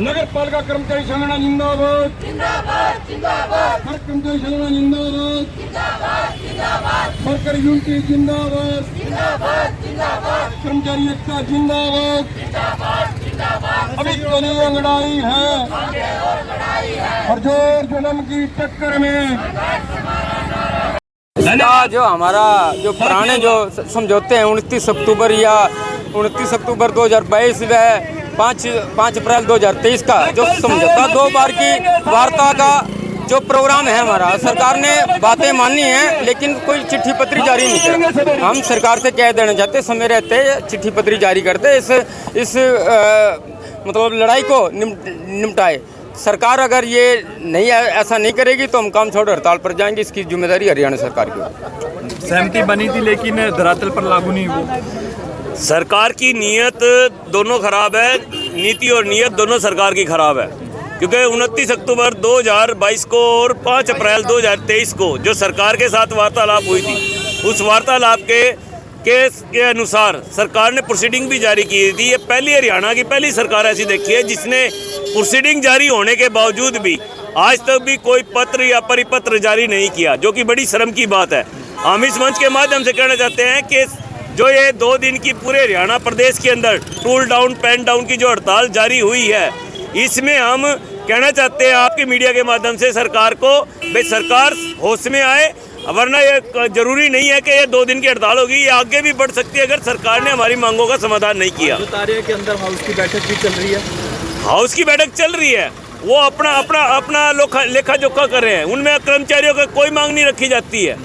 नगर पालिका कर्मचारी संगठन जिंदाबाद, हर कर्मचारी संगठन जिंदाबाद, वर्कर यूनिटी जिंदाबाद, कर्मचारी एकता जिंदाबाद। अभी तो नहीं लड़ाई है और जोर जन्म की टक्कर में जो हमारा जो पुराने जो समझौते हैं 29 अक्टूबर या 29 अक्टूबर 2022 व 5 अप्रैल 2023 का जो समझौता 2 बार की वार्ता का जो प्रोग्राम है हमारा, सरकार ने बातें मानी हैं लेकिन कोई चिट्ठी पत्री जारी नहीं किया। हम सरकार से कह देना चाहते समय रहते चिट्ठी पत्री जारी करते इस मतलब लड़ाई को निपटाए। सरकार अगर ये नहीं ऐसा नहीं करेगी तो हम काम छोड़ हड़ताल पर जाएंगे। इसकी जिम्मेदारी हरियाणा सरकार की। सहमति बनी थी लेकिन धरातल पर लागू नहीं हुई। सरकार की नीयत दोनों खराब है, नीति और नीयत दोनों सरकार की खराब है, क्योंकि 29 अक्टूबर 2022 को और 5 अप्रैल 2023 को जो सरकार के साथ वार्तालाप हुई थी, उस वार्तालाप के अनुसार सरकार ने प्रोसीडिंग भी जारी की थी। ये पहली हरियाणा की पहली सरकार ऐसी देखी है जिसने प्रोसीडिंग जारी होने के बावजूद भी आज तक भी कोई पत्र या परिपत्र जारी नहीं किया, जो कि बड़ी शर्म की बात है। हम इस मंच के माध्यम से कहना चाहते हैं कि जो ये 2 दिन की पूरे हरियाणा प्रदेश के अंदर टूल डाउन पेन डाउन की जो हड़ताल जारी हुई है, इसमें हम कहना चाहते हैं आपके मीडिया के माध्यम से सरकार को, भाई सरकार होश में आए, वरना ये जरूरी नहीं है कि ये 2 दिन की हड़ताल होगी, ये आगे भी बढ़ सकती है अगर सरकार ने हमारी मांगों का समाधान नहीं किया। के अंदर हाउस की बैठक भी चल रही है। हाउस की बैठक चल रही है, वो अपना लेखा जोखा कर रहे हैं, उनमें कर्मचारियों का कोई मांग नहीं रखी जाती है।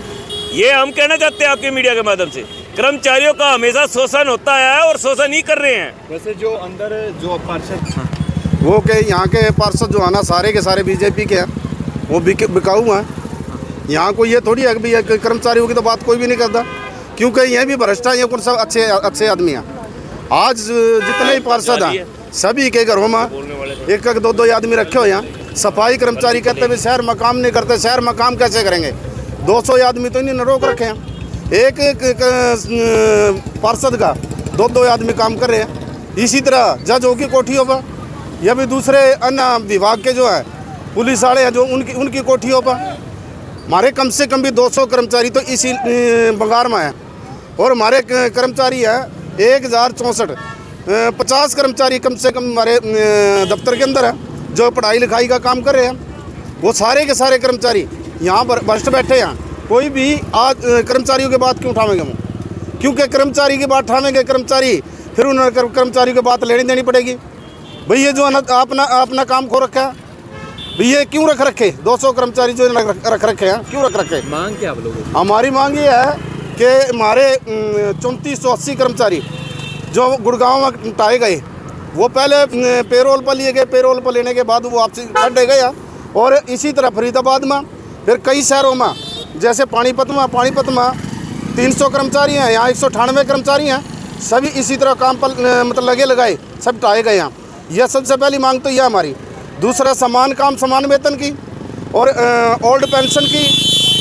ये हम कहना चाहते हैं आपके मीडिया के माध्यम से, कर्मचारियों का हमेशा शोषण होता है और शोषण ही कर रहे हैं। वैसे जो अंदर जो पार्षद वो के यहाँ के पार्षद जो है ना सारे के सारे बीजेपी के हैं, वो बिकाऊ हैं। यहाँ कोई ये थोड़ी है कि भाई कर्मचारियों की तो बात कोई भी नहीं करता, क्योंकि ये भी भ्रष्टा हैं, कौन सब अच्छे आदमी हैं। आज जितने भी पार्षद हैं सभी के घरों में 1-2 आदमी रखे हुए हैं। सफाई कर्मचारी कहते हैं शहर में काम नहीं करते, शहर में काम कैसे करेंगे? 200 आदमी तो इन्होंने रोक रखे हैं। एक पार्षद का 2 आदमी काम कर रहे हैं। इसी तरह जजों की कोठियों पर या भी दूसरे अन्य विभाग के जो है पुलिस वाले हैं जो उनकी कोठियों पर हमारे कम से कम भी 200 कर्मचारी तो इसी बंगार में हैं। और हमारे कर्मचारी हैं 1064, 50 कर्मचारी कम से कम हमारे दफ्तर के अंदर हैं जो पढ़ाई लिखाई का काम कर रहे हैं। वो सारे के सारे कर्मचारी यहाँ पर भ्रष्ट बैठे हैं। कोई भी आज कर्मचारियों की बात क्यों उठावेंगे हम? क्योंकि कर्मचारी की बात उठावेंगे कर्मचारी, फिर उन कर्मचारी की बात लेनी देनी पड़ेगी। भाई ये जो अपना काम खो रखा है, भैया क्यों रख रखे? 200 कर्मचारी जो रख रखे हैं, क्यों रख रखे? मांग क्या आप लोगों की? हमारी मांग ये है कि हमारे 3480 कर्मचारी जो गुड़गांव में हटाए गए, वो पहले पेरोल पर लिए गए, पेरोल पर लेने के बाद वो वापसी हट गया। और इसी तरह फरीदाबाद में, फिर कई शहरों में जैसे पानीपत में 300 कर्मचारी हैं, यहाँ 198 कर्मचारी हैं, सभी इसी तरह काम पर मतलब लगे लगाए सब हटाए गए हैं। यह सबसे पहली मांग तो यह हमारी। दूसरा समान काम समान वेतन की और ओल्ड पेंशन की,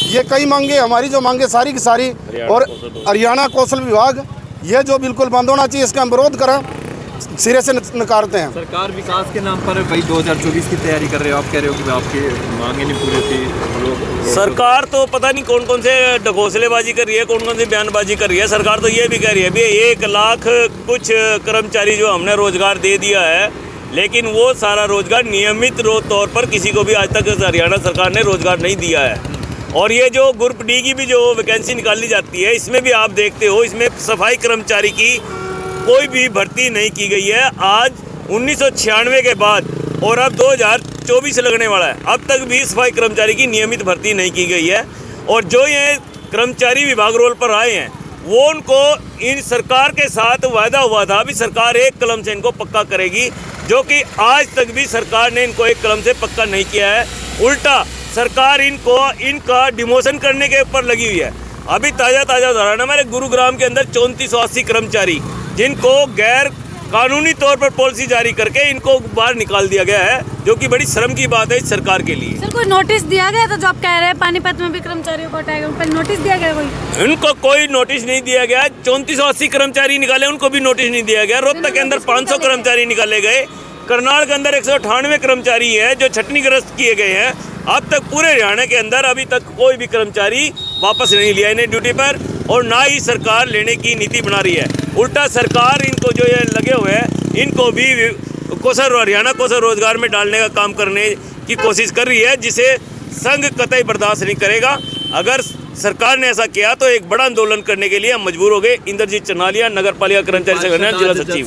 ये कई मांगे हमारी, जो मांगे सारी की सारी। और हरियाणा कौशल विभाग ये जो बिल्कुल बंद होना चाहिए, इसका हम विरोध करें, सिरे से नकारते हैं। सरकार विकास के नाम पर भाई 2024 की तैयारी कर रहे हो, आप कह रहे हो कि आपकी मांगे नहीं पूरी थी। सरकार तो पता नहीं कौन कौन से ढकोसलेबाजी कर रही है, कौन कौन सी बयानबाजी कर रही है। सरकार तो ये भी कह रही है भी 1 लाख कुछ कर्मचारी जो हमने रोजगार दे दिया है, लेकिन वो सारा रोजगार नियमित तौर पर किसी को भी आज तक हरियाणा सरकार ने रोजगार नहीं दिया है। और ये जो ग्रुप डी की भी जो वैकेंसी निकाली जाती है, इसमें भी आप देखते हो, इसमें सफाई कर्मचारी की कोई भी भर्ती नहीं की गई है। आज 1996 के बाद और अब 2024 लगने वाला है, अब तक भी सफाई कर्मचारी की नियमित भर्ती नहीं की गई है। और जो ये कर्मचारी विभाग रोल पर आए हैं, वो उनको इन सरकार के साथ वायदा हुआ था भी सरकार 1 कलम से इनको पक्का करेगी, जो कि आज तक भी सरकार ने इनको 1 कलम से पक्का नहीं किया है। उल्टा सरकार इनका डिमोशन करने के ऊपर लगी हुई है। अभी ताज़ा उदाहरण हमारे गुरुग्राम के अंदर 3480 कर्मचारी जिनको गैर कानूनी तौर पर पॉलिसी जारी करके इनको बाहर निकाल दिया गया है, जो कि बड़ी शर्म की बात है इस सरकार के लिए। सर कोई नोटिस दिया गया था? जो आप कह रहे हैं पानीपत में भी कर्मचारियों को हटाया गया, उन पर नोटिस दिया गया? उनको कोई नोटिस नहीं दिया गया। 3480 कर्मचारी निकाले, उनको भी नोटिस नहीं दिया गया। रोहतक के अंदर 500 कर्मचारी निकाले गए, करनाल के अंदर 198 कर्मचारी हैं जो छटनीग्रस्त किए गए हैं। अब तक पूरे हरियाणा के अंदर अभी तक कोई भी कर्मचारी वापस नहीं लिया इन्हें ड्यूटी पर, और ना ही सरकार लेने की नीति बना रही है। उल्टा सरकार इनको जो ये लगे हुए हैं इनको भी हरियाणा कौशल रोजगार में डालने का काम करने की कोशिश कर रही है, जिसे संघ कतई बर्दाश्त नहीं करेगा। अगर सरकार ने ऐसा किया तो एक बड़ा आंदोलन करने के लिए हम मजबूर हो गए। इंद्रजीत चनालिया, नगर पालिका कर्मचारी संगठन, जिला सचिव।